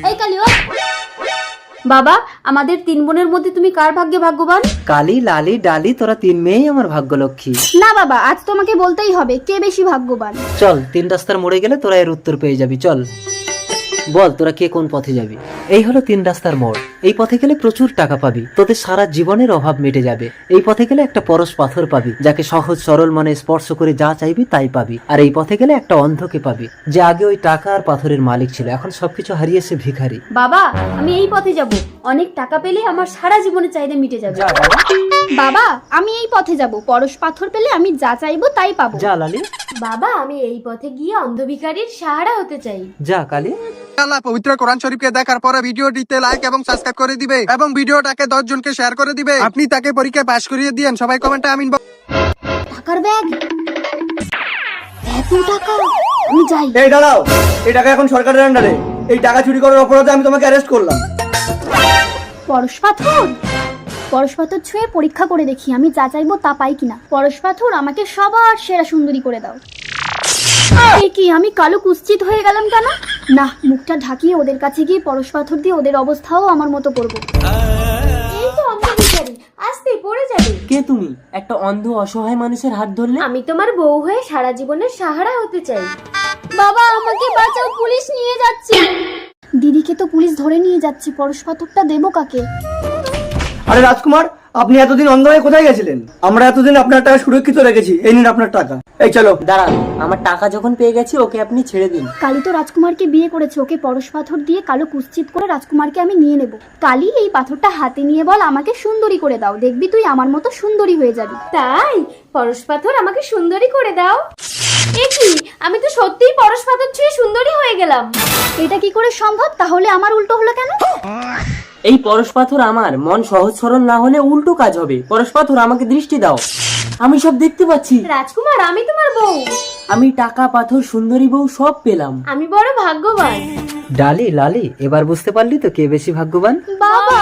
এই কালি ও বাবা, আমাদের তিন বোনের মধ্যে তুমি কার ভাগ্যে ভাগ্যবান? কালি, লালি, ডালি, তোরা তিন মেয়েই আমার ভাগ্যলক্ষ্মী। না বাবা, আজ তোমাকে বলতেই হবে কে বেশি ভাগ্যবান। চল, তিন রাস্তার মোড়ে গেলে তোরা এর উত্তর পেয়ে যাবি। চল বল তোরা কে কোন পথে যাবি। এই হলো তিন রাস্তার মোড়। এই পথে গেলে প্রচুর টাকা পাবি, তোদের সারা জীবনের অভাব মিটে যাবে। এই পথে গেলে একটা পরশ পাথর পাবি, যাকে সহজ সরল মনে স্পর্শ করে যা চাইবি তাই পাবি। আর এই পথে গেলে একটা অন্ধকে পাবি, যে আগে ওই টাকা আর পাথরের মালিক ছিল, এখন সবকিছু হারিয়েছে ভিখারি। বাবা, আমি এই পথে যাব, অনেক টাকা পেলে আমার সারা জীবনের চাহিদা মিটে যাবে। বাবা, আমি এই পথে যাব, পরশ পাথর পেলে আমি যা চাইবো তাই পাবো। যা লালি। বাবা, আমি এই পথে গিয়ে অন্ধ ভিখারির সাহারা হতে চাই। যা কালি। আল্লাহ পবিত্র কোরআন শরীফকে দেখার পরে ভিডিওটিতে লাইক এবং সাবস্ক্রাইব করে দিবে এবং ভিডিওটাকে 10 জনকে শেয়ার করে দিবে। আপনি তাকে পরীক্ষায় পাশ করিয়ে দিয়েন। সবাই কমেন্টে আমিন। টাকার ব্যাগ, এত টাকা, আমি যাই। এই দাঁড়াও, এই টাকা এখন সরকারের আন্ডারে। এই টাকা চুরি করার অপরাধে আমি তোমাকে অ্যারেস্ট করলাম। পরশ পাথর, পরশ পাথর ছুঁয়ে পরীক্ষা করে দেখি আমি যা চাইবো তা পাই কিনা। পরশ পাথর, আমাকে সবার সেরা সুন্দরী করে দাও। এ কি, আমি কালো কুৎসিত হয়ে গেলাম কেন? না, মুখটা ঢাকিয়ে ওদের কাছে গিয়ে পরশ পাথর দিয়ে ওদের অবস্থাও আমার মতো করবো। এই তো অন্ধ ভিখারি, আস্তে পড়ে যাবে। কে তুমি? একটা অন্ধ অসহায় মানুষের হাত ধরলে? আমি তোমার বউ হয়ে সারা জীবনের সাহারা হতে চাই। বাবা, আমাকে বাঁচাও, পুলিশ নিয়ে যাচ্ছে। দিদিকে তো পুলিশ ধরে নিয়ে যাচ্ছে, পরশ পাথরটা দেবো কাকে? আরে রাজকুমার, আপনি এতদিন অন্ধ হয়ে কোথায় গেছিলেন? আমরা এতদিন আপনার টাকা সুরক্ষিত রেখেছি। এই নিন আপনার টাকা। এই চলো। দাঁড়ান, আমার টাকা যখন পেয়ে গেছি ওকে আপনি ছেড়ে দিন। কালী তো রাজকুমারকে বিয়ে করেছে, ওকে পরশ পাথর দিয়ে কালো কুৎসিত করে রাজকুমারকে আমি নিয়ে নেব। কালী, এই পাথরটা হাতে নিয়ে বল আমাকে সুন্দরী করে দাও, দেখবি তুই আমার মতো সুন্দরী হয়ে যাবি। তাই পরশ পাথর আমাকে সুন্দরী করে দাও। এ কি, আমি তো সত্যিই পরশ পাথর ছুঁয়ে সুন্দরী হয়ে গেলাম। এটা কি করে সম্ভব? তাহলে আমার উল্টো হলো কেন? এই পরশ পাথর আমার, মন সহজ সরল না হলে উল্টো কাজ হবে। পরশ পাথর, আমাকে দৃষ্টি দাও, আমি সব দেখতে পাচ্ছি। রাজকুমার, আমি তোমার বউ। আমি টাকা, পাথর, সুন্দরী বউ সব পেলাম। আমি বড় ভাগ্যবান। ডালি, লালি, এবার বুঝতে পারলি তো কে বেশি ভাগ্যবান? বাবা।